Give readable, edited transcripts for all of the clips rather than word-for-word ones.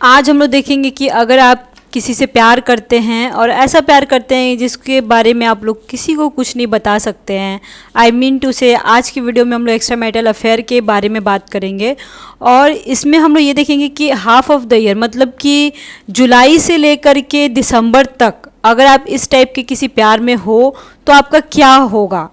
आज हम लोग देखेंगे कि अगर आप किसी से प्यार करते हैं और ऐसा प्यार करते हैं जिसके बारे में आप लोग किसी को कुछ नहीं बता सकते हैं, आई मीन टू से आज की वीडियो में हम लोग एक्स्ट्रा मैरिटल अफेयर के बारे में बात करेंगे। और इसमें हम लोग ये देखेंगे कि हाफ ऑफ द ईयर मतलब कि जुलाई से लेकर के दिसंबर तक अगर आप इस टाइप के किसी प्यार में हो तो आपका क्या होगा,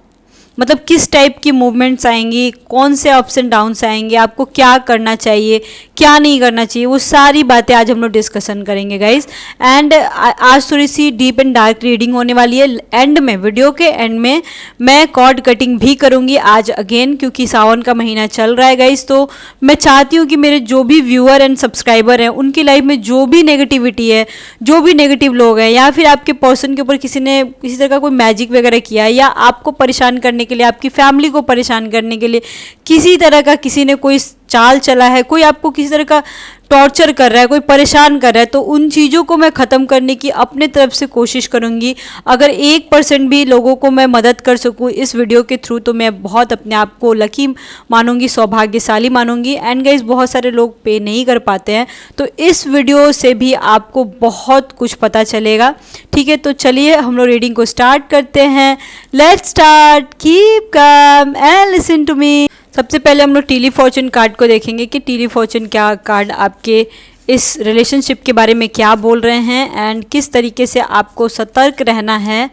मतलब किस टाइप की मूवमेंट्स आएंगी, कौन से अप्स एंड डाउन्स आएंगे, आपको क्या करना चाहिए क्या नहीं करना चाहिए, वो सारी बातें आज हम लोग डिस्कशन करेंगे गाइज। एंड आज थोड़ी सी डीप एंड डार्क रीडिंग होने वाली है। एंड में वीडियो के एंड में मैं कॉर्ड कटिंग भी करूँगी आज अगेन, क्योंकि सावन का महीना चल रहा है गाइज। तो मैं चाहती हूँ कि मेरे जो भी व्यूअर एंड सब्सक्राइबर हैं उनकी लाइफ में जो भी नेगेटिविटी है, जो भी नेगेटिव लोग हैं, या फिर आपके पर्सन के ऊपर किसी ने किसी तरह का कोई मैजिक वगैरह किया है, या आपको परेशान करने के लिए, आपकी फैमिली को परेशान करने के लिए किसी तरह का किसी ने कोई चाल चला है, कोई आपको किसी तरह का टॉर्चर कर रहा है, कोई परेशान कर रहा है, तो उन चीज़ों को मैं ख़त्म करने की अपने तरफ से कोशिश करूँगी। अगर 1% भी लोगों को मैं मदद कर सकूँ इस वीडियो के थ्रू तो मैं बहुत अपने आप को लकी मानूंगी, सौभाग्यशाली मानूंगी। एंड गाइस बहुत सारे लोग पे नहीं कर पाते हैं, तो इस वीडियो से भी आपको बहुत कुछ पता चलेगा। ठीक है, तो चलिए हम लोग रीडिंग को स्टार्ट करते हैं। Let's start, keep calm and listen to me. सबसे पहले हम लोग टीली फॉर्चून कार्ड को देखेंगे कि टीली फॉर्चून क्या कार्ड आपके इस रिलेशनशिप के बारे में क्या बोल रहे हैं एंड किस तरीके से आपको सतर्क रहना है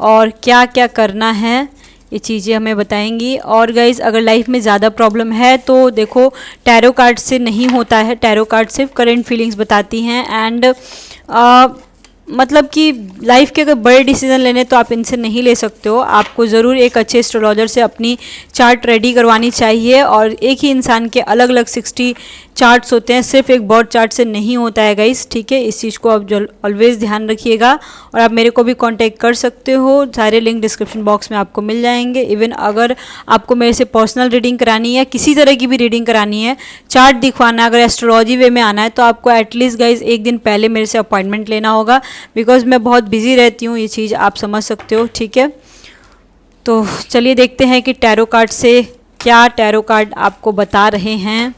और क्या क्या करना है, ये चीज़ें हमें बताएंगी। और गाइज अगर लाइफ में ज़्यादा प्रॉब्लम है तो देखो टैरो कार्ड से नहीं होता है, टैरो कार्ड सिर्फ करंट फीलिंग्स बताती हैं। एंड मतलब कि लाइफ के अगर बड़े डिसीजन लेने तो आप इनसे नहीं ले सकते हो, आपको ज़रूर एक अच्छे एस्ट्रोलॉजर से अपनी चार्ट रेडी करवानी चाहिए। और एक ही इंसान के अलग अलग 60 चार्ट्स होते हैं, सिर्फ एक बॉड चार्ट से नहीं होता है गाइस। ठीक है, इस चीज़ को आप ऑलवेज ध्यान रखिएगा। और आप मेरे को भी कांटेक्ट कर सकते हो, सारे लिंक डिस्क्रिप्शन बॉक्स में आपको मिल जाएंगे। इवन अगर आपको मेरे से पर्सनल रीडिंग करानी है, किसी तरह की भी रीडिंग करानी है, चार्ट दिखवाना, अगर एस्ट्रोलॉजी वे में आना है तो आपको एटलीस्ट गाइज एक दिन पहले मेरे से अपॉइंटमेंट लेना होगा, बिकॉज मैं बहुत बिजी रहती हूँ, ये चीज़ आप समझ सकते हो। ठीक है, तो चलिए देखते हैं कि टैरो कार्ड से क्या टैरो कार्ड आपको बता रहे हैं।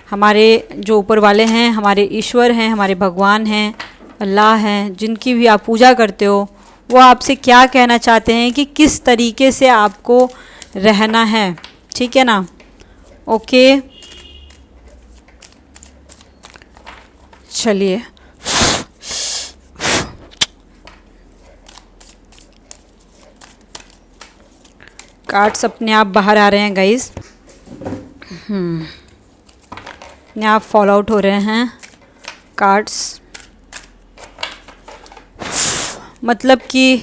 हमारे जो ऊपर वाले हैं, हमारे ईश्वर हैं, हमारे भगवान हैं, अल्लाह हैं, जिनकी भी आप पूजा करते हो, वो आपसे क्या कहना चाहते हैं कि किस तरीके से आपको रहना है। ठीक है ना, ओके चलिए। कार्ड्स अपने आप बाहर आ रहे हैं गाइस, अपने आप फॉल आउट हो रहे हैं कार्ड्स। मतलब कि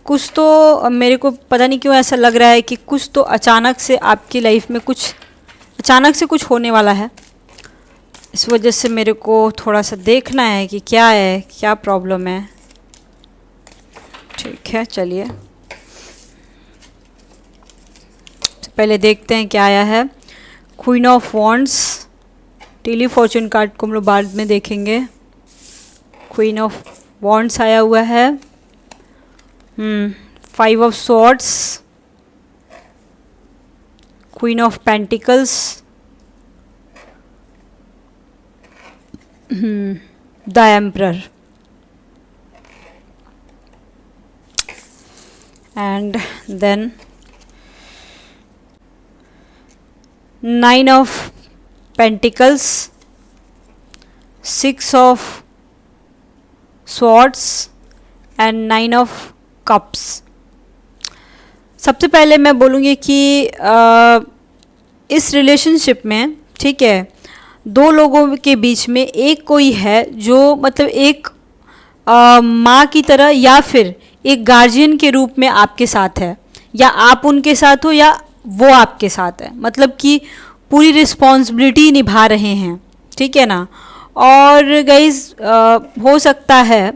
कुछ तो मेरे को पता नहीं क्यों ऐसा लग रहा है कि कुछ तो अचानक से आपकी लाइफ में कुछ अचानक से कुछ होने वाला है। इस वजह से मेरे को थोड़ा सा देखना है कि क्या है, क्या प्रॉब्लम है। ठीक है, चलिए पहले देखते हैं क्या आया है। Queen of wands, Tilly Fortune card को हम लोग बाद में देखेंगे। क्वीन ऑफ वॉन्ड्स आया हुआ है, 5 of swords, queen of pentacles, the emperor, and then 9 of Pentacles, 6 of Swords and 9 of Cups। सबसे पहले मैं बोलूँगी कि इस रिलेशनशिप में, ठीक है, दो लोगों के बीच में एक कोई है जो मतलब एक माँ की तरह या फिर एक गार्जियन के रूप में आपके साथ है, या आप उनके साथ हो या वो आपके साथ है, मतलब कि पूरी रिस्पॉन्सिबिलिटी निभा रहे हैं। ठीक है ना। और गाइज हो सकता है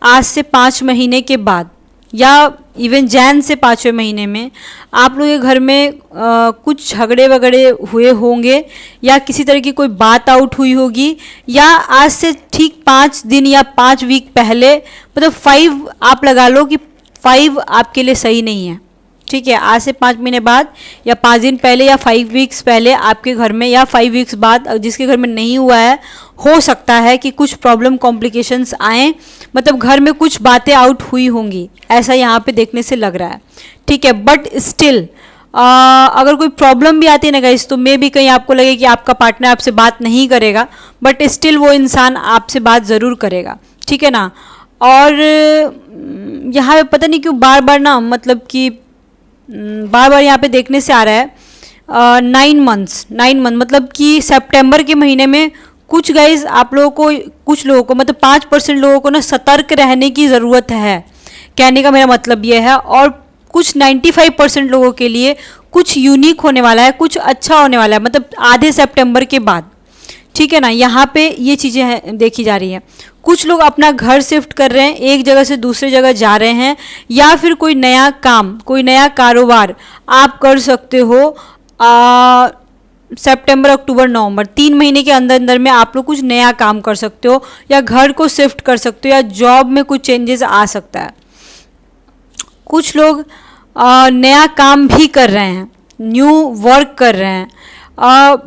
आज से 5 महीने के बाद या इवन जैन से 5वें महीने में आप लोग के घर में कुछ झगड़े वगड़े हुए होंगे, या किसी तरह की कोई बात आउट हुई होगी, या आज से ठीक 5 दिन या 5 वीक पहले, मतलब 5 आप लगा लो कि 5 आपके लिए सही नहीं है। ठीक है, आज से 5 महीने बाद या 5 दिन पहले या 5 वीक्स पहले आपके घर में, या 5 वीक्स बाद जिसके घर में नहीं हुआ है, हो सकता है कि कुछ प्रॉब्लम कॉम्प्लिकेशंस आए, मतलब घर में कुछ बातें आउट हुई होंगी, ऐसा यहाँ पे देखने से लग रहा है। ठीक है, बट स्टिल अगर कोई प्रॉब्लम भी आती है ना गाइस, तो मे भी कहीं आपको लगे कि आपका पार्टनर आपसे बात नहीं करेगा, बट स्टिल वो इंसान आपसे बात ज़रूर करेगा। ठीक है ना। और यहाँ पे पता नहीं क्यों बार बार ना, मतलब कि बार बार यहाँ पे देखने से आ रहा है 9 मंथ्स मतलब कि सितंबर के महीने में कुछ गाइज आप लोगों को, कुछ लोगों को मतलब 5% लोगों को ना सतर्क रहने की ज़रूरत है, कहने का मेरा मतलब ये है। और कुछ 95% लोगों के लिए कुछ यूनिक होने वाला है, कुछ अच्छा होने वाला है, मतलब आधे सितंबर के बाद। ठीक है ना, यहाँ पे ये चीज़ें देखी जा रही हैं। कुछ लोग अपना घर शिफ्ट कर रहे हैं, एक जगह से दूसरी जगह जा रहे हैं, या फिर कोई नया काम, कोई नया कारोबार आप कर सकते हो सितंबर, अक्टूबर, नवंबर 3 महीने के अंदर अंदर में आप लोग कुछ नया काम कर सकते हो, या घर को शिफ्ट कर सकते हो, या जॉब में कुछ चेंजेस आ सकता है। कुछ लोग नया काम भी कर रहे हैं, न्यू वर्क कर रहे हैं।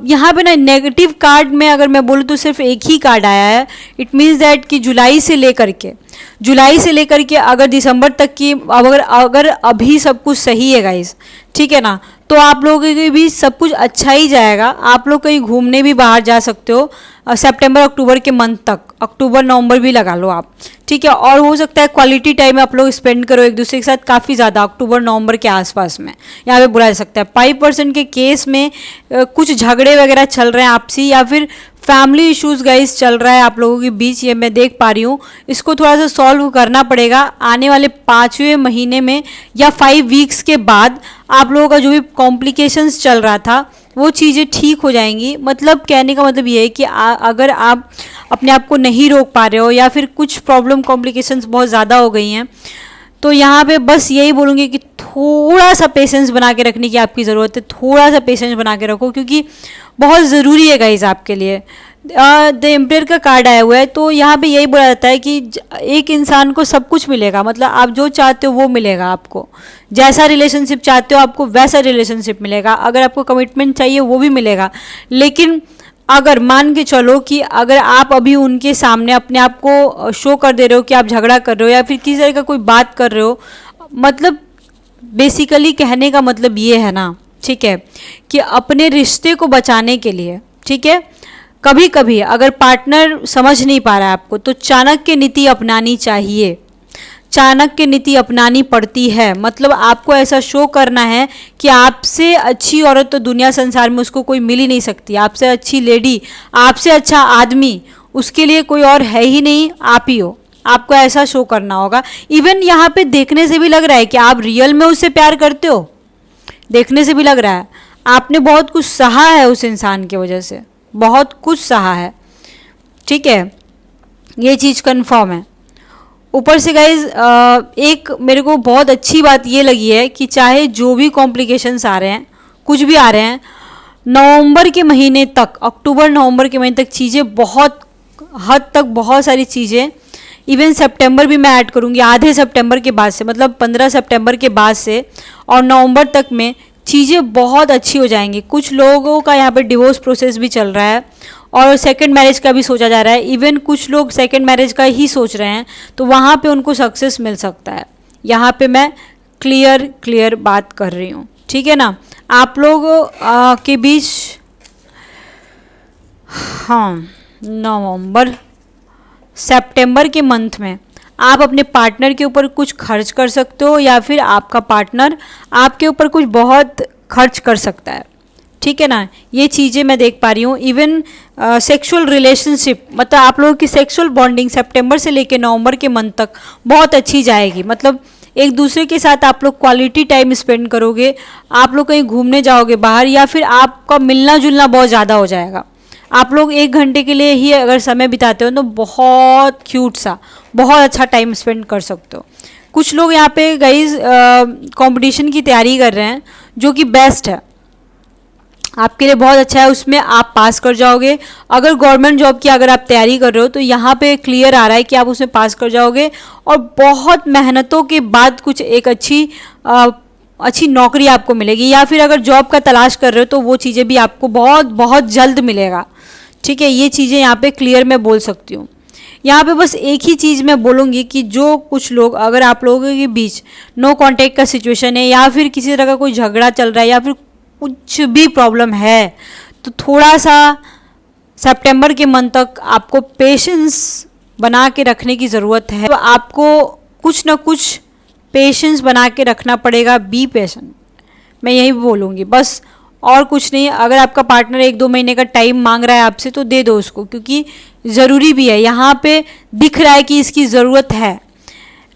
यहाँ पे ना नेगेटिव कार्ड में अगर मैं बोलूँ तो सिर्फ एक ही कार्ड आया है। इट मीन्स दैट कि जुलाई से लेकर के अगर दिसंबर तक की, अगर अभी सब कुछ सही है गाइस, ठीक है ना, तो आप लोगों के भी सब कुछ अच्छा ही जाएगा। आप लोग कहीं घूमने भी बाहर जा सकते हो सितंबर अक्टूबर के मंथ तक, अक्टूबर नवंबर भी लगा लो आप। ठीक है, और हो सकता है क्वालिटी टाइम आप लोग स्पेंड करो एक दूसरे के साथ काफ़ी ज़्यादा, अक्टूबर नवंबर के आसपास में यहाँ पे बुला जा सकता है। 5% के केस में कुछ झगड़े वगैरह चल रहे हैं आपसी, या फिर फैमिली इश्यूज गाइस चल रहा है आप लोगों के बीच, ये मैं देख पा रही हूँ। इसको थोड़ा सा सॉल्व करना पड़ेगा आने वाले 5वें महीने में, या 5 वीक्स के बाद आप लोगों का जो भी कॉम्प्लिकेशंस चल रहा था वो चीज़ें ठीक हो जाएंगी। मतलब कहने का मतलब ये है कि अगर आप अपने आप को नहीं रोक पा रहे हो, या फिर कुछ प्रॉब्लम कॉम्प्लिकेशंस बहुत ज़्यादा हो गई हैं, तो यहाँ पे बस यही बोलूँगी कि थोड़ा सा पेशेंस बना के रखने की आपकी ज़रूरत है। थोड़ा सा पेशेंस बना के रखो, क्योंकि बहुत ज़रूरी है गाइज आपके लिए। द एम्पायर का कार्ड आया हुआ है, तो यहाँ पे यही बोला जाता है कि एक इंसान को सब कुछ मिलेगा, मतलब आप जो चाहते हो वो मिलेगा आपको। जैसा रिलेशनशिप चाहते हो आपको वैसा रिलेशनशिप मिलेगा, अगर आपको कमिटमेंट चाहिए वो भी मिलेगा। लेकिन अगर मान के चलो कि अगर आप अभी उनके सामने अपने आप को शो कर दे रहे हो कि आप झगड़ा कर रहे हो, या फिर किसी तरह का कोई बात कर रहे हो, मतलब बेसिकली कहने का मतलब ये है ना, ठीक है, कि अपने रिश्ते को बचाने के लिए, ठीक है, कभी कभी अगर पार्टनर समझ नहीं पा रहा है आपको, तो चाणक्य नीति अपनानी चाहिए। चाणक्य नीति अपनानी पड़ती है। मतलब आपको ऐसा शो करना है कि आपसे अच्छी औरत तो दुनिया संसार में उसको कोई मिल ही नहीं सकती, आपसे अच्छी लेडी, आपसे अच्छा आदमी उसके लिए कोई और है ही नहीं, आप ही हो। आपको ऐसा शो करना होगा। इवन यहाँ पे देखने से भी लग रहा है कि आप रियल में उससे प्यार करते हो, देखने से भी लग रहा है आपने बहुत कुछ सहा है उस इंसान की वजह से, बहुत कुछ सहा है, ठीक है, ये चीज़ कंफर्म है। ऊपर से गाइज एक मेरे को बहुत अच्छी बात ये लगी है कि चाहे जो भी कॉम्प्लिकेशंस आ रहे हैं, कुछ भी आ रहे हैं, नवंबर के महीने तक, अक्टूबर नवंबर के महीने तक चीज़ें बहुत हद तक, बहुत सारी चीज़ें, इवन सितंबर भी मैं ऐड करूँगी, आधे सितंबर के बाद से, मतलब 15 सितंबर के बाद से और नवंबर तक में चीज़ें बहुत अच्छी हो जाएंगी। कुछ लोगों का यहाँ पर डिवोर्स प्रोसेस भी चल रहा है और सेकंड मैरिज का भी सोचा जा रहा है। इवन कुछ लोग सेकंड मैरिज का ही सोच रहे हैं, तो वहाँ पे उनको सक्सेस मिल सकता है। यहाँ पे मैं क्लियर बात कर रही हूँ, ठीक है ना। आप लोगों के बीच, हाँ, नवंबर सितंबर के मंथ में आप अपने पार्टनर के ऊपर कुछ खर्च कर सकते हो, या फिर आपका पार्टनर आपके ऊपर कुछ बहुत खर्च कर सकता है, ठीक है ना। ये चीज़ें मैं देख पा रही हूँ। इवन सेक्सुअल रिलेशनशिप, मतलब आप लोगों की सेक्सुअल बॉन्डिंग सितंबर से लेकर नवंबर के मंथ तक बहुत अच्छी जाएगी। मतलब एक दूसरे के साथ आप लोग क्वालिटी टाइम स्पेंड करोगे, आप लोग कहीं घूमने जाओगे बाहर, या फिर आपका मिलना जुलना बहुत ज़्यादा हो जाएगा। आप लोग 1 घंटे के लिए ही अगर समय बिताते हो तो बहुत क्यूट सा, बहुत अच्छा टाइम स्पेंड कर सकते हो। कुछ लोग यहाँ पे गाइस कंपटीशन की तैयारी कर रहे हैं, जो कि बेस्ट है, आपके लिए बहुत अच्छा है, उसमें आप पास कर जाओगे। अगर गवर्नमेंट जॉब की अगर आप तैयारी कर रहे हो तो यहाँ पे क्लियर आ रहा है कि आप उसमें पास कर जाओगे, और बहुत मेहनतों के बाद कुछ एक अच्छी अच्छी नौकरी आपको मिलेगी, या फिर अगर जॉब का तलाश कर रहे हो तो वो चीज़ें भी आपको बहुत बहुत जल्द मिलेगा। ठीक है, ये चीज़ें यहाँ पे क्लियर मैं बोल सकती हूँ। यहाँ पे बस एक ही चीज़ मैं बोलूँगी कि जो कुछ लोग, अगर आप लोगों के बीच नो कांटेक्ट का सिचुएशन है, या फिर किसी तरह का कोई झगड़ा चल रहा है, या फिर कुछ भी प्रॉब्लम है, तो थोड़ा सा सितंबर के मंथ तक आपको पेशेंस बना के रखने की ज़रूरत है। तो आपको कुछ ना कुछ पेशेंस बना के रखना पड़ेगा। बी पेशेंट, मैं यही बोलूँगी बस, और कुछ नहीं। अगर आपका पार्टनर 1-2 महीने का टाइम मांग रहा है आपसे तो दे दो उसको, क्योंकि ज़रूरी भी है। यहाँ पे दिख रहा है कि इसकी ज़रूरत है।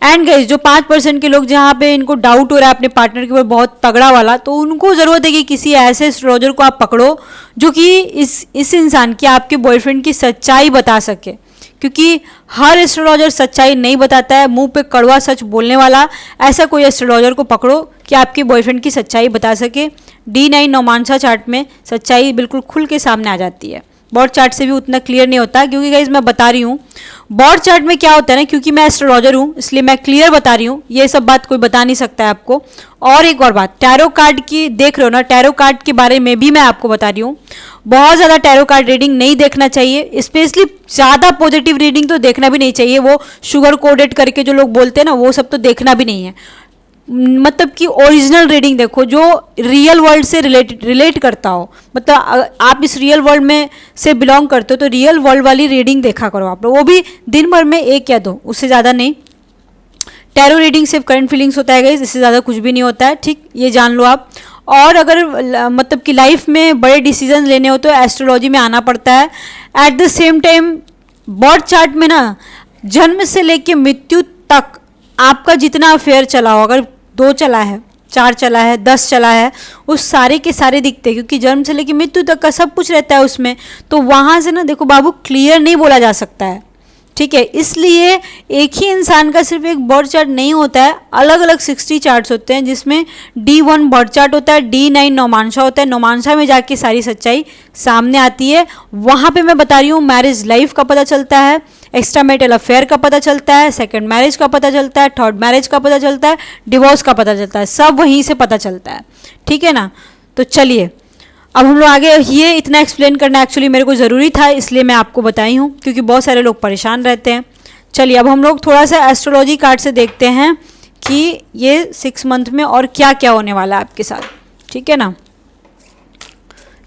एंड गाइस, जो 5% के लोग जहाँ पे इनको डाउट हो रहा है अपने पार्टनर के ऊपर बहुत तगड़ा वाला, तो उनको ज़रूरत है कि किसी ऐसे एस्ट्रोलॉजर को आप पकड़ो जो कि इस इंसान की, आपके बॉयफ्रेंड की सच्चाई बता सके, क्योंकि हर एस्ट्रोलॉजर सच्चाई नहीं बताता है। मुंह पे कड़वा सच बोलने वाला ऐसा कोई एस्ट्रोलॉजर को पकड़ो कि आपके बॉयफ्रेंड की सच्चाई बता सके। D9 नौमांसा चार्ट में सच्चाई बिल्कुल खुल के सामने आ जाती है। बॉर्ड चार्ट से भी उतना क्लियर नहीं होता, क्योंकि गाइस मैं बता रही हूँ बॉर्ड चार्ट में क्या होता है ना, क्योंकि मैं एस्ट्रोलॉजर हूँ इसलिए मैं क्लियर बता रही हूँ, ये सब बात कोई बता नहीं सकता है आपको। और एक और बात, टैरो कार्ड की देख रहे हो ना, टैरो कार्ड के बारे में भी मैं आपको बता रही हूँ। बहुत ज़्यादा टैरो कार्ड रीडिंग नहीं देखना चाहिए, स्पेशली ज़्यादा पॉजिटिव रीडिंग तो देखना भी नहीं चाहिए। वो शुगर कोडेड करके जो लोग बोलते हैं ना, वो सब तो देखना भी नहीं है। मतलब कि ओरिजिनल रीडिंग देखो जो रियल वर्ल्ड से रिलेट करता हो। मतलब आप इस रियल वर्ल्ड में से बिलोंग करते हो तो रियल वर्ल्ड वाली रीडिंग देखा करो आप लोग, वो भी दिन भर में 1 या 2, उससे ज़्यादा नहीं। टैरो रीडिंग सिर्फ करंट फीलिंग्स होता है गाइस, इससे ज़्यादा कुछ भी नहीं होता है। ठीक, ये जान लो आप। और अगर मतलब कि लाइफ में बड़े डिसीजन लेने हो तो एस्ट्रोलॉजी में आना पड़ता है। At the same time birth chart में ना, जन्म से लेके मृत्यु तक आपका जितना अफेयर चला हो, अगर 2 चला है, 4 चला है, 10 चला है, उस सारे के सारे दिखते हैं, क्योंकि जन्म से लेके मृत्यु तक का सब कुछ रहता है उसमें। तो वहाँ से ना देखो बाबू, क्लियर नहीं बोला जा सकता है। ठीक है, इसलिए एक ही इंसान का सिर्फ एक बर्थ चार्ट नहीं होता है, अलग अलग 60 चार्ट्स होते हैं, जिसमें D1 बर्थ चार्ट होता है, D9 नौमांसा होता है। नौमांसा में जाके सारी सच्चाई सामने आती है। वहाँ पे मैं बता रही हूँ मैरिज लाइफ का पता चलता है, एक्स्ट्रा मैरिटल अफेयर का पता चलता है, सेकंड मैरिज का पता चलता है, थर्ड मैरिज का पता चलता है, डिवोर्स का पता चलता है, सब वहीं से पता चलता है। ठीक है ना, तो चलिए अब हम लोग आगे। ये इतना एक्सप्लेन करना एक्चुअली मेरे को ज़रूरी था, इसलिए मैं आपको बताई हूँ, क्योंकि बहुत सारे लोग परेशान रहते हैं। चलिए अब हम लोग थोड़ा सा एस्ट्रोलॉजी कार्ड से देखते हैं कि ये 6 मंथ में और क्या क्या होने वाला है आपके साथ। ठीक है ना,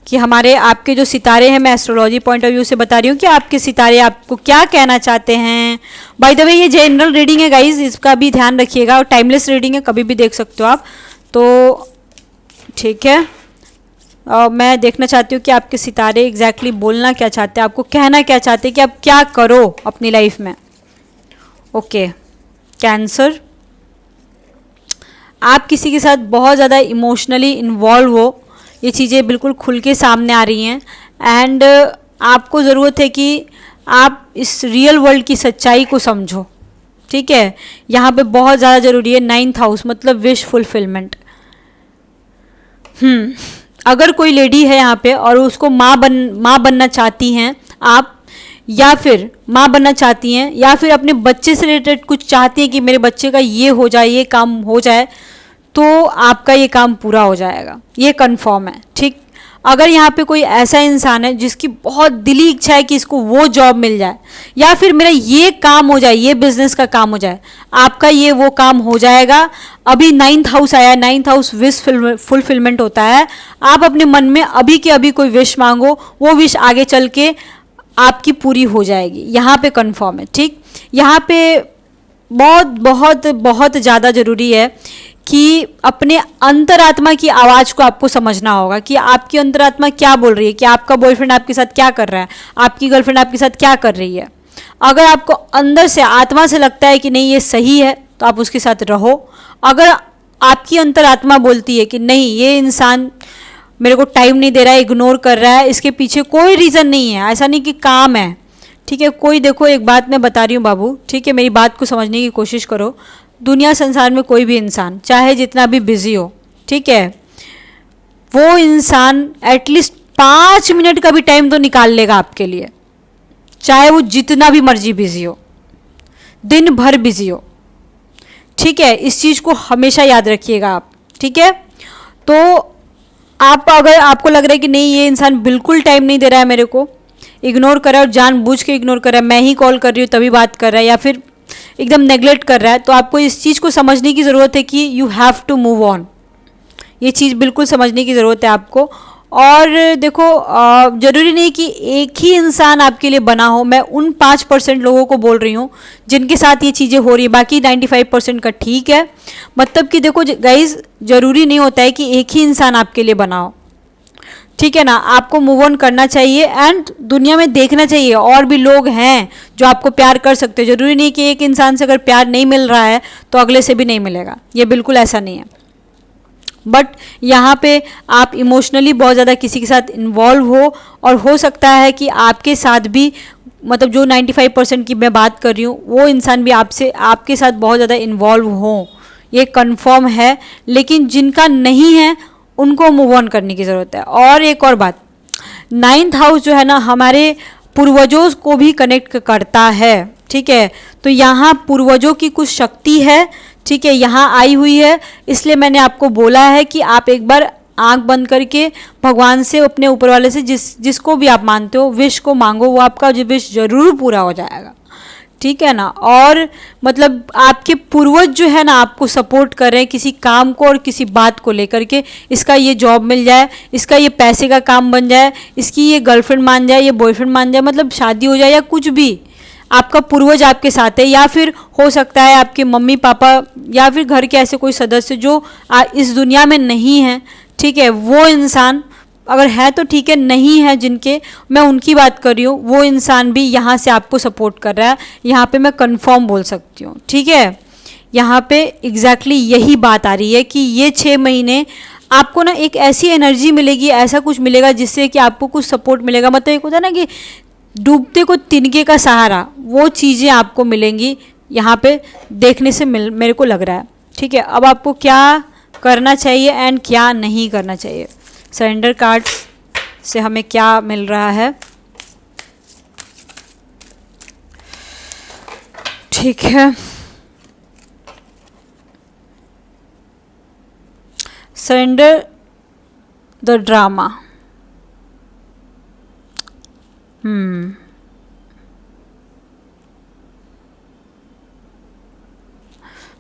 कि हमारे आपके जो सितारे हैं, मैं एस्ट्रोलॉजी पॉइंट ऑफ व्यू से बता रही हूँ कि आपके सितारे आपको क्या कहना चाहते हैं। बाय द वे ये जनरल रीडिंग है गाइज, इसका भी ध्यान रखिएगा, और टाइमलेस रीडिंग है, कभी भी देख सकते हो आप। तो ठीक है, मैं देखना चाहती हूँ कि आपके सितारे एग्जैक्टली बोलना क्या चाहते हैं, आपको कहना क्या चाहते हैं कि आप क्या करो अपनी लाइफ में। ओके, कैंसर, आप किसी के साथ बहुत ज़्यादा इमोशनली इन्वॉल्व हो, ये चीज़ें बिल्कुल खुल के सामने आ रही हैं। एंड आपको ज़रूरत है कि आप इस रियल वर्ल्ड की सच्चाई को समझो। ठीक है, यहाँ पे बहुत ज़्यादा ज़रूरी है 9th हाउस, मतलब विश फुलफिलमेंट। अगर कोई लेडी है यहाँ पे और उसको माँ बनना चाहती हैं आप, या फिर माँ बनना चाहती हैं, या फिर अपने बच्चे से रिलेटेड कुछ चाहती हैं कि मेरे बच्चे का ये हो जाए, ये काम हो जाए, तो आपका ये काम पूरा हो जाएगा, ये कंफर्म है। ठीक, अगर यहाँ पे कोई ऐसा इंसान है जिसकी बहुत दिली इच्छा है कि इसको वो जॉब मिल जाए, या फिर मेरा ये काम हो जाए, ये बिजनेस का काम हो जाए, आपका ये वो काम हो जाएगा। अभी 9th हाउस आया, 9th हाउस विश फुलफिलमेंट होता है। आप अपने मन में अभी के अभी कोई विश मांगो, वो विश आगे चल के आपकी पूरी हो जाएगी, यहाँ पे कंफर्म है। ठीक, यहाँ पे बहुत बहुत बहुत ज़्यादा ज़रूरी है कि अपने अंतरात्मा की आवाज़ को आपको समझना होगा कि आपकी अंतरात्मा क्या बोल रही है, कि आपका बॉयफ्रेंड आपके साथ क्या कर रहा है, आपकी गर्लफ्रेंड आपके साथ क्या कर रही है। अगर आपको अंदर से आत्मा से लगता है कि नहीं ये सही है, तो आप उसके साथ रहो। अगर आपकी अंतरात्मा बोलती है कि नहीं ये इंसान मेरे को टाइम नहीं दे रहा है, इग्नोर कर रहा है, इसके पीछे कोई रीज़न नहीं है, ऐसा नहीं कि काम है। ठीक है, कोई देखो एक बात मैं बता रही हूँ बाबू, ठीक है, मेरी बात को समझने की कोशिश करो। दुनिया संसार में कोई भी इंसान चाहे जितना भी बिजी हो, ठीक है, वो इंसान एटलीस्ट 5 मिनट का भी टाइम तो निकाल लेगा आपके लिए, चाहे वो जितना भी मर्जी बिजी हो, दिन भर बिजी हो। ठीक है, इस चीज़ को हमेशा याद रखिएगा आप। ठीक है। तो आप अगर आपको लग रहा है कि नहीं ये इंसान बिल्कुल टाइम नहीं दे रहा है, मेरे को इग्नोर कर रहा है और जानबूझ के इग्नोर कर रहा है, मैं ही कॉल कर रही हूँ तभी बात कर रहा है, या फिर एकदम नेग्लेक्ट कर रहा है, तो आपको इस चीज़ को समझने की ज़रूरत है कि you have to move on. ये चीज़ बिल्कुल समझने की ज़रूरत है आपको। और देखो ज़रूरी नहीं कि एक ही इंसान आपके लिए बना हो। मैं उन 5% लोगों को बोल रही हूँ जिनके साथ ये चीज़ें हो रही है, बाकी 95% का ठीक है। मतलब कि देखो गाइज, ज़रूरी नहीं होता है कि एक ही इंसान आपके लिए बना हो, ठीक है ना। आपको मूव ऑन करना चाहिए एंड दुनिया में देखना चाहिए और भी लोग हैं जो आपको प्यार कर सकते हैं। ज़रूरी नहीं कि एक इंसान से अगर प्यार नहीं मिल रहा है तो अगले से भी नहीं मिलेगा, ये बिल्कुल ऐसा नहीं है। बट यहाँ पे आप इमोशनली बहुत ज़्यादा किसी के साथ इन्वॉल्व हो, और हो सकता है कि आपके साथ भी, मतलब जो 95% की मैं बात कर रही हूँ, वो इंसान भी आपके साथ बहुत ज़्यादा इन्वॉल्व हो, ये कंफर्म है। लेकिन जिनका नहीं है उनको मूव ऑन करने की ज़रूरत है। और एक और बात, 9th हाउस जो है ना, हमारे पूर्वजों को भी कनेक्ट करता है, ठीक है। तो यहाँ पूर्वजों की कुछ शक्ति है, ठीक है, यहाँ आई हुई है। इसलिए मैंने आपको बोला है कि आप एक बार आंख बंद करके भगवान से, अपने ऊपर वाले से, जिसको भी आप मानते हो, विश को मांगो, वो आपका जो विश ज़रूर पूरा हो जाएगा, ठीक है ना। और मतलब आपके पूर्वज जो है ना आपको सपोर्ट कर रहे हैं किसी काम को और किसी बात को लेकर के, इसका ये जॉब मिल जाए, इसका ये पैसे का काम बन जाए, इसकी ये गर्लफ्रेंड मान जाए, ये बॉयफ्रेंड मान जाए, मतलब शादी हो जाए या कुछ भी, आपका पूर्वज आपके साथ है। या फिर हो सकता है आपके मम्मी पापा या फिर घर के ऐसे कोई सदस्य जो इस दुनिया में नहीं है, ठीक है। वो इंसान अगर है तो ठीक है, नहीं है जिनके, मैं उनकी बात कर रही हूँ, वो इंसान भी यहाँ से आपको सपोर्ट कर रहा है। यहाँ पे मैं कंफर्म बोल सकती हूँ, ठीक है। यहाँ पे एग्जैक्टली यही बात आ रही है कि ये 6 महीने आपको ना एक ऐसी एनर्जी मिलेगी, ऐसा कुछ मिलेगा जिससे कि आपको कुछ सपोर्ट मिलेगा। मतलब एक होता है ना कि डूबते को तिनके का सहारा, वो चीज़ें आपको मिलेंगी यहाँ पे देखने से मेरे को लग रहा है, ठीक है। अब आपको क्या करना चाहिए एंड क्या नहीं करना चाहिए, सरेंडर कार्ड से हमें क्या मिल रहा है, ठीक है। सरेंडर द ड्रामा,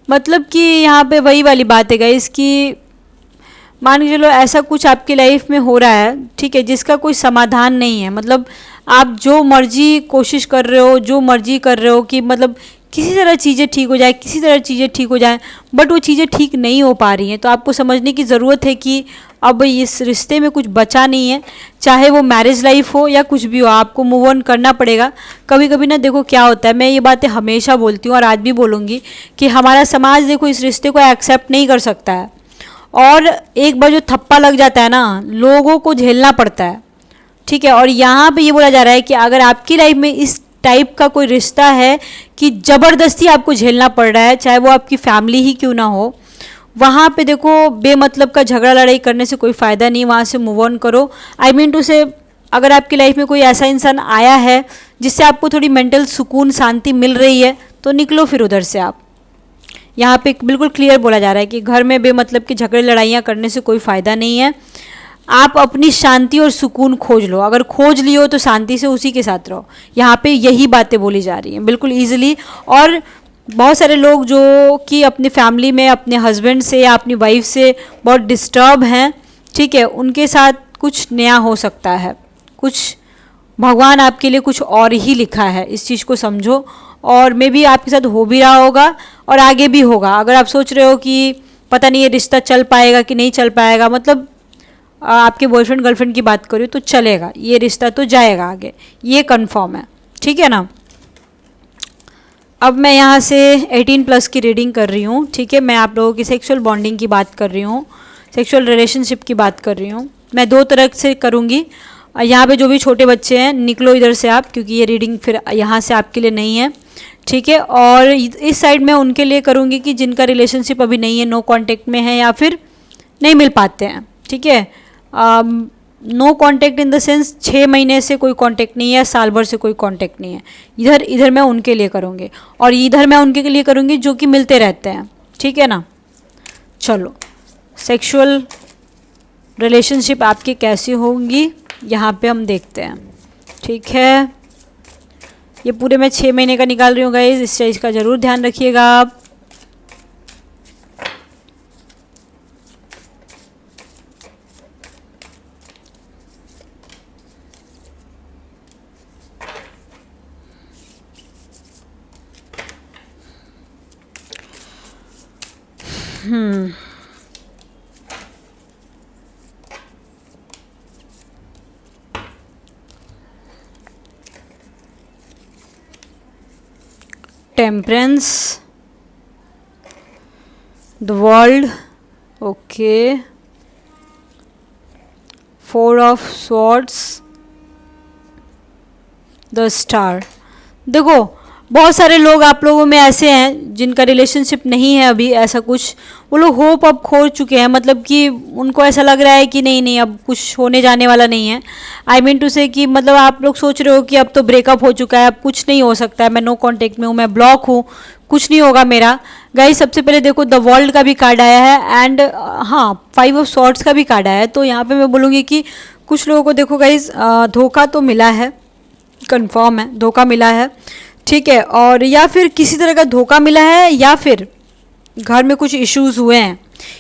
मतलब कि यहाँ पे वही वाली बात है गाइस कि मान के चलो ऐसा कुछ आपकी लाइफ में हो रहा है, ठीक है, जिसका कोई समाधान नहीं है। मतलब आप जो मर्जी कोशिश कर रहे हो, जो मर्जी कर रहे हो कि मतलब किसी तरह चीज़ें ठीक हो जाए, किसी तरह चीज़ें ठीक हो जाए, बट वो चीज़ें ठीक नहीं हो पा रही हैं। तो आपको समझने की ज़रूरत है कि अब इस रिश्ते में कुछ बचा नहीं है, चाहे वो मैरिज लाइफ हो या कुछ भी हो, आपको मूव ऑन करना पड़ेगा। कभी कभी ना देखो क्या होता है, मैं ये बातें हमेशा बोलती हूँ और आज भी बोलूँगी कि हमारा समाज देखो इस रिश्ते को एक्सेप्ट नहीं कर सकता है, और एक बार जो थप्पा लग जाता है ना, लोगों को झेलना पड़ता है, ठीक है। और यहाँ पे ये बोला जा रहा है कि अगर आपकी लाइफ में इस टाइप का कोई रिश्ता है कि ज़बरदस्ती आपको झेलना पड़ रहा है, चाहे वो आपकी फैमिली ही क्यों ना हो, वहाँ पे देखो बेमतलब का झगड़ा लड़ाई करने से कोई फ़ायदा नहीं, वहाँ से मूव ऑन करो। आई मीन टू से, अगर आपकी लाइफ में कोई ऐसा इंसान आया है जिससे आपको थोड़ी मेंटल सुकून शांति मिल रही है, तो निकलो फिर उधर से आप। यहाँ पे बिल्कुल क्लियर बोला जा रहा है कि घर में बेमतलब की झगड़े लड़ाइयाँ करने से कोई फ़ायदा नहीं है। आप अपनी शांति और सुकून खोज लो, अगर खोज लियो तो शांति से उसी के साथ रहो। यहाँ पे यही बातें बोली जा रही हैं बिल्कुल ईजिली। और बहुत सारे लोग जो कि अपनी फैमिली में अपने हस्बैंड से या अपनी वाइफ से बहुत डिस्टर्ब हैं, ठीक है, उनके साथ कुछ नया हो सकता है, कुछ भगवान आपके लिए कुछ और ही लिखा है, इस चीज़ को समझो। और मे भी आपके साथ हो भी रहा होगा और आगे भी होगा। अगर आप सोच रहे हो कि पता नहीं ये रिश्ता चल पाएगा कि नहीं चल पाएगा, मतलब आपके बॉयफ्रेंड गर्लफ्रेंड की बात करूँ तो चलेगा, ये रिश्ता तो जाएगा आगे, ये कंफर्म है, ठीक है ना। अब मैं यहाँ से 18+ की रीडिंग कर रही हूँ, ठीक है। मैं आप लोगों की सेक्सुअल बॉन्डिंग की बात कर रही हूँ, सेक्सुअल रिलेशनशिप की बात कर रही हूँ। मैं 2 तरह से करूँगी। यहाँ पे जो भी छोटे बच्चे हैं निकलो इधर से आप, क्योंकि ये रीडिंग फिर यहाँ से आपके लिए नहीं है, ठीक है। और इस साइड में उनके लिए करूँगी कि जिनका रिलेशनशिप अभी नहीं है, नो कांटेक्ट में है या फिर नहीं मिल पाते हैं, ठीक है। No contact in the sense 6 महीने से कोई कांटेक्ट नहीं है, साल भर से कोई कांटेक्ट नहीं है, इधर मैं उनके लिए करूँगी। और इधर मैं उनके लिए करूँगी जो कि मिलते रहते हैं, ठीक है ना। चलो सेक्सुअल रिलेशनशिप आपकी कैसी होंगी यहाँ पे हम देखते हैं। ठीक है, ये पूरे मैं 6 महीने का निकाल रही हूँ गाइस, इस चीज़ का ज़रूर ध्यान रखिएगा आप। Temperance, the world, okay, 4 of swords, the star. देखो बहुत सारे लोग आप लोगों में ऐसे हैं जिनका रिलेशनशिप नहीं है अभी, ऐसा कुछ, वो लोग होप अब खो चुके हैं, मतलब कि उनको ऐसा लग रहा है कि नहीं नहीं अब कुछ होने जाने वाला नहीं है। आई मीन टू से कि मतलब आप लोग सोच रहे हो कि अब तो ब्रेकअप हो चुका है, अब कुछ नहीं हो सकता है, मैं नो कांटेक्ट में हूँ, मैं ब्लॉक हूँ, कुछ नहीं होगा मेरा। गाइस सबसे पहले देखो द वर्ल्ड का भी कार्ड आया है एंड हाँ 5 ऑफ स्वॉर्ड्स का भी कार्ड आया है। तो यहाँ पे मैं बोलूँगी कि कुछ लोगों को देखो गाइस धोखा तो मिला है, कंफर्म है धोखा मिला है, ठीक है, और या फिर किसी तरह का धोखा मिला है या फिर घर में कुछ इश्यूज हुए हैं,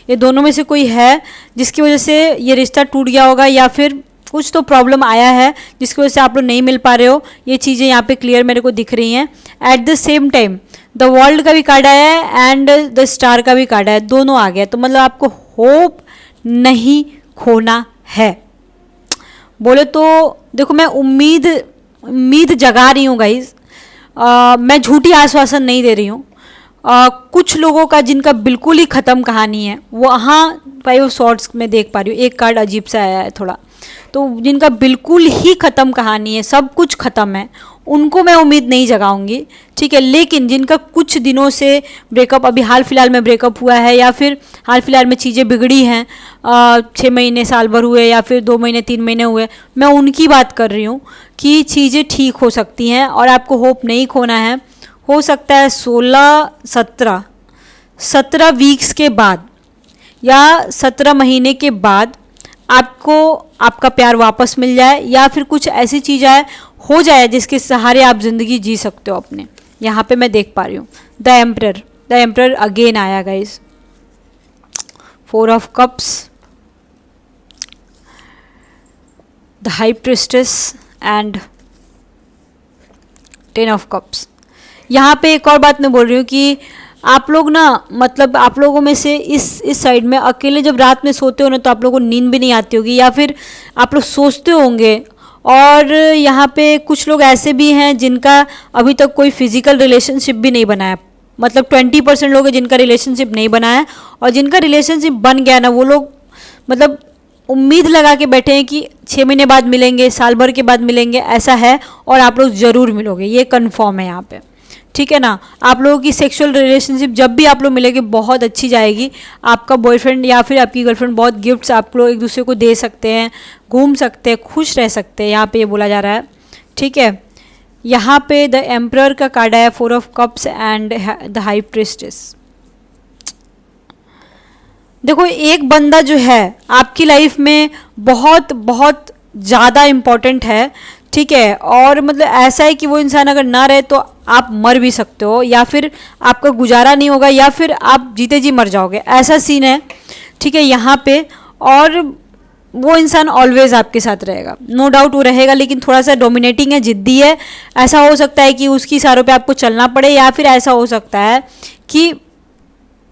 ये दोनों में से कोई है जिसकी वजह से ये रिश्ता टूट गया होगा, या फिर कुछ तो प्रॉब्लम आया है जिसकी वजह से आप लोग नहीं मिल पा रहे हो। ये चीज़ें यहाँ पे क्लियर मेरे को दिख रही हैं। At the same time the world का भी कार्ड आया है एंड द स्टार का भी कार्ड आया है, दोनों आ गया। तो मतलब आपको होप नहीं खोना है। बोले तो देखो मैं उम्मीद जगा रही हूँ गाइज, मैं झूठी आश्वासन नहीं दे रही हूँ। कुछ लोगों का जिनका बिल्कुल ही ख़त्म कहानी है, वहाँ 5 ऑफ स्वॉर्ड्स में देख पा रही हूँ, एक कार्ड अजीब सा आया है थोड़ा, तो जिनका बिल्कुल ही ख़त्म कहानी है, सब कुछ ख़त्म है, उनको मैं उम्मीद नहीं जगाऊंगी, ठीक है। लेकिन जिनका कुछ दिनों से ब्रेकअप, अभी हाल फिलहाल में ब्रेकअप हुआ है या फिर हाल फिलहाल में चीज़ें बिगड़ी हैं, 6 महीने साल भर हुए या फिर 2 महीने 3 महीने हुए, मैं उनकी बात कर रही हूँ कि चीज़ें ठीक हो सकती हैं और आपको होप नहीं खोना है। हो सकता है 17 वीक्स के बाद या 17 महीने के बाद आपको आपका प्यार वापस मिल जाए, या फिर कुछ ऐसी चीज़ हो जाए जिसके सहारे आप ज़िंदगी जी सकते हो अपने। यहाँ पे मैं देख पा रही हूँ द एम्परर अगेन आया guys, 4 of cups, the high priestess and 10 of cups. यहाँ पे एक और बात मैं बोल रही हूँ कि आप लोग ना, मतलब आप लोगों में से इस साइड में अकेले जब रात में सोते हो ना, तो आप लोगों को नींद भी नहीं आती होगी, या फिर आप लोग सोचते होंगे। और यहाँ पे कुछ लोग ऐसे भी हैं जिनका अभी तक कोई फिजिकल रिलेशनशिप भी नहीं बना है, मतलब 20% लोग हैं जिनका रिलेशनशिप नहीं बना है, और जिनका रिलेशनशिप बन गया ना, वो लोग मतलब उम्मीद लगा के बैठे हैं कि 6 महीने बाद मिलेंगे, साल भर के बाद मिलेंगे, ऐसा है, और आप लोग ज़रूर मिलोगे, ये कन्फर्म है यहाँ पे, ठीक है ना। आप लोगों की सेक्सुअल रिलेशनशिप जब भी आप लोग मिलेंगे बहुत अच्छी जाएगी। आपका बॉयफ्रेंड या फिर आपकी गर्लफ्रेंड बहुत गिफ्ट्स आप लोग एक दूसरे को दे सकते हैं, घूम सकते हैं, खुश रह सकते हैं, यहाँ पे ये बोला जा रहा है, ठीक है। यहाँ पे द एम्परर का कार्ड है, 4 of cups and the high priestess. देखो एक बंदा जो है आपकी लाइफ में बहुत बहुत ज़्यादा इम्पोर्टेंट है, ठीक है, और मतलब ऐसा है कि वो इंसान अगर ना रहे तो आप मर भी सकते हो, या फिर आपका गुजारा नहीं होगा, या फिर आप जीते जी मर जाओगे, ऐसा सीन है, ठीक है यहाँ पे। और वो इंसान ऑलवेज आपके साथ रहेगा, नो डाउट वो रहेगा, लेकिन थोड़ा सा डोमिनेटिंग है, जिद्दी है। ऐसा हो सकता है कि उसकी इशारों पे आपको चलना पड़े, या फिर ऐसा हो सकता है कि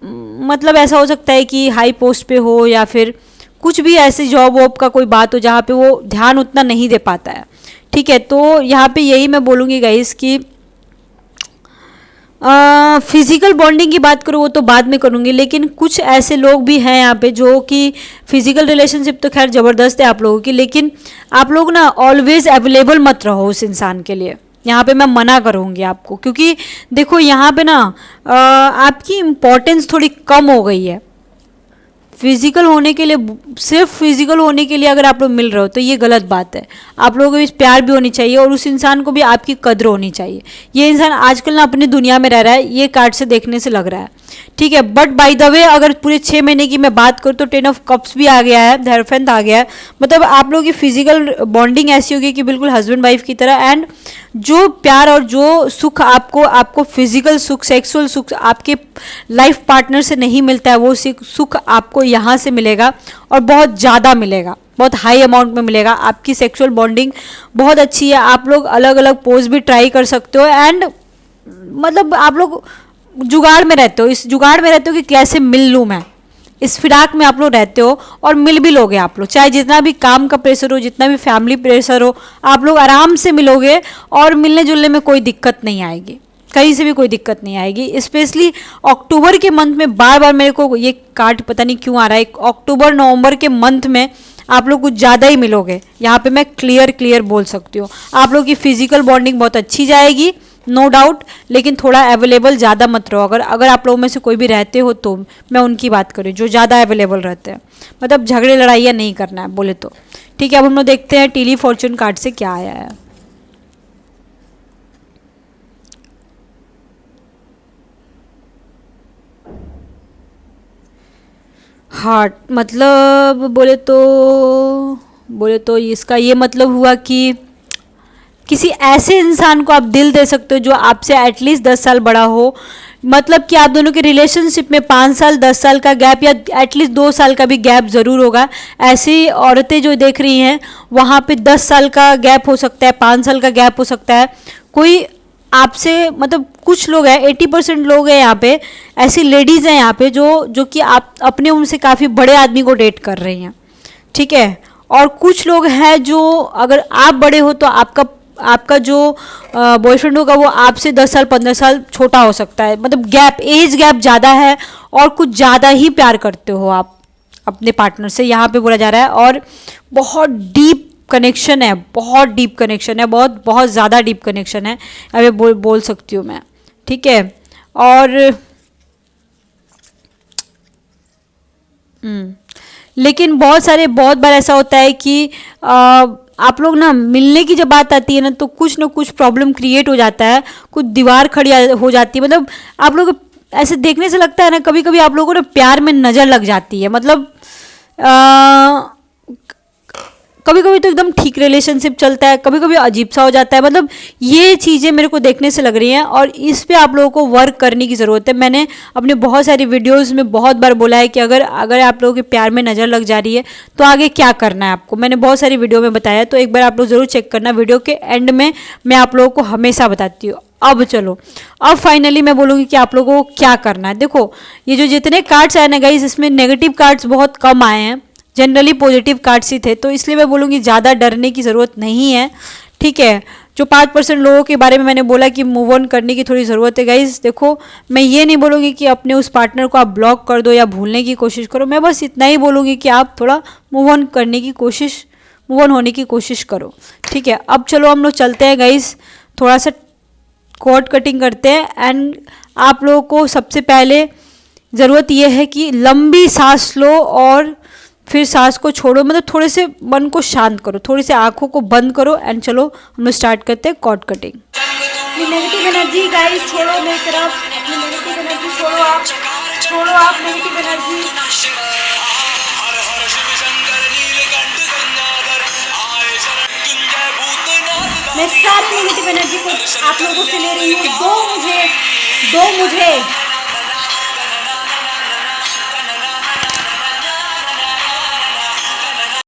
मतलब ऐसा हो सकता है कि हाई पोस्ट पे हो, या फिर कुछ भी ऐसे जॉब वॉब का कोई बात हो जहाँ पे वो ध्यान उतना नहीं दे पाता है, ठीक है। तो यहाँ पे यही मैं बोलूँगी गाइस कि फिज़िकल बॉन्डिंग की बात करूँ वो तो बाद में करूँगी, लेकिन कुछ ऐसे लोग भी हैं यहाँ पे जो कि फिज़िकल रिलेशनशिप तो खैर ज़बरदस्त है आप लोगों की, लेकिन आप लोग ना ऑलवेज़ अवेलेबल मत रहो उस इंसान के लिए, यहाँ पे मैं मना करूँगी आपको, क्योंकि देखो यहाँ पे ना आपकी इम्पोर्टेंस थोड़ी कम हो गई है। फिजिकल होने के लिए, सिर्फ फिजिकल होने के लिए अगर आप लोग मिल रहे हो तो ये गलत बात है। आप लोगों के बीच प्यार भी होनी चाहिए और उस इंसान को भी आपकी कद्र होनी चाहिए। ये इंसान आजकल ना अपनी दुनिया में रह रहा है, ये कार्ड से देखने से लग रहा है, ठीक है। बट बाय द वे अगर पूरे 6 महीने की मैं बात करूँ तो 10 ऑफ कप्स भी आ गया है, द हेरोफेंट आ गया है। मतलब आप लोगों की फिजिकल बॉन्डिंग ऐसी होगी कि बिल्कुल हस्बैंड वाइफ की तरह। एंड जो प्यार और जो सुख आपको फिजिकल सुख, सेक्सुअल सुख आपके लाइफ पार्टनर से नहीं मिलता है, वो सुख आपको यहाँ से मिलेगा और बहुत ज़्यादा मिलेगा, बहुत हाई अमाउंट में मिलेगा। आपकी सेक्सुअल बॉन्डिंग बहुत अच्छी है, आप लोग अलग अलग पोज भी ट्राई कर सकते हो। एंड मतलब आप लोग जुगाड़ में रहते हो, इस जुगाड़ में रहते हो कि कैसे मिल लूँ मैं, इस फिराक में आप लोग रहते हो और मिल भी लोगे आप लोग। चाहे जितना भी काम का प्रेशर हो, जितना भी फैमिली प्रेशर हो, आप लोग आराम से मिलोगे और मिलने जुलने में कोई दिक्कत नहीं आएगी, कहीं से भी कोई दिक्कत नहीं आएगी। स्पेशली अक्टूबर के मंथ में बार बार मेरे को ये कार्ड पता नहीं क्यों आ रहा है, अक्टूबर नवंबर के मंथ में आप लोग कुछ ज़्यादा ही मिलोगे, यहाँ पे मैं क्लियर बोल सकती हूँ। आप लोग की फिजिकल बॉन्डिंग बहुत अच्छी जाएगी, नो डाउट, लेकिन थोड़ा अवेलेबल ज़्यादा मत रहो। अगर आप लोगों में से कोई भी रहते हो तो मैं उनकी बात करूँ जो ज़्यादा अवेलेबल रहते हैं, मतलब झगड़े लड़ाइयाँ नहीं करना है बोले तो, ठीक है। अब हम लोग देखते हैं टीली फॉर्चून कार्ड से क्या आया है। हार्ट, मतलब बोले तो इसका ये मतलब हुआ कि किसी ऐसे इंसान को आप दिल दे सकते हो जो आपसे एटलीस्ट 10 साल बड़ा हो। मतलब कि आप दोनों के रिलेशनशिप में 5 साल 10 साल का गैप या एटलीस्ट 2 साल का भी गैप ज़रूर होगा। ऐसी औरतें जो देख रही हैं वहाँ पे 10 साल का गैप हो सकता है, 5 साल का गैप हो सकता है। कोई आपसे, मतलब कुछ लोग हैं, 80% लोग हैं यहाँ पे, ऐसी लेडीज़ हैं यहाँ पे जो कि आप अपने उम्र से काफ़ी बड़े आदमी को डेट कर रही हैं, ठीक है। और कुछ लोग हैं जो, अगर आप बड़े हो तो आपका जो बॉयफ्रेंड होगा वो आपसे 10 साल 15 साल छोटा हो सकता है। मतलब एज गैप ज़्यादा है और कुछ ज़्यादा ही प्यार करते हो आप अपने पार्टनर से, यहाँ पे बोला जा रहा है। और बहुत डीप कनेक्शन है, बहुत डीप कनेक्शन है, बहुत ज़्यादा डीप कनेक्शन है, अभी बोल सकती हूँ मैं, ठीक है। और लेकिन बहुत बार ऐसा होता है कि आप लोग ना मिलने की जब बात आती है ना तो कुछ ना कुछ प्रॉब्लम क्रिएट हो जाता है, कुछ दीवार खड़ी हो जाती है। मतलब आप लोग ऐसे देखने से लगता है ना, कभी कभी आप लोगों को ना प्यार में नज़र लग जाती है। मतलब कभी कभी तो एकदम ठीक रिलेशनशिप चलता है, कभी कभी अजीब सा हो जाता है। मतलब ये चीज़ें मेरे को देखने से लग रही हैं और इस पे आप लोगों को वर्क करने की ज़रूरत है। मैंने अपने बहुत सारी वीडियोस में बहुत बार बोला है कि अगर आप लोगों के प्यार में नज़र लग जा रही है तो आगे क्या करना है आपको, मैंने बहुत सारी वीडियो में बताया, तो एक बार आप लोग ज़रूर चेक करना। वीडियो के एंड में मैं आप लोगों को हमेशा बताती हूँ। अब चलो, अब फाइनली मैं बोलूँगी कि आप लोगों को क्या करना है। देखो, ये जो जितने कार्ड्स आए ना गाइस, इसमें नेगेटिव कार्ड्स बहुत कम आए हैं, जनरली पॉजिटिव कार्ड्स ही थे, तो इसलिए मैं बोलूँगी ज़्यादा डरने की ज़रूरत नहीं है, ठीक है। जो 5% लोगों के बारे में मैंने बोला कि मूव ऑन करने की थोड़ी ज़रूरत है गाइस, देखो मैं ये नहीं बोलूँगी कि अपने उस पार्टनर को आप ब्लॉक कर दो या भूलने की कोशिश करो, मैं बस इतना ही बोलूँगी कि आप थोड़ा मूव ऑन होने की कोशिश करो, ठीक है। अब चलो हम लोग चलते हैं गाइस, थोड़ा सा कॉर्ड कटिंग करते हैं। एंड आप लोगों को सबसे पहले ज़रूरत यह है कि लंबी सांस लो और फिर सांस को छोड़ो, मतलब थोड़े से मन को शांत करो, थोड़ी से आंखों को बंद करो। एंड चलो हम लोग स्टार्ट करते हैं cord cutting. Negative energy guys छोड़ो मेरी तरफ, अपनी नेगेटिव एनर्जी छोड़ो आप नेगेटिव एनर्जी। मैं सारी नेगेटिव एनर्जी को आप लोगों से ले रही हूँ। दो मुझे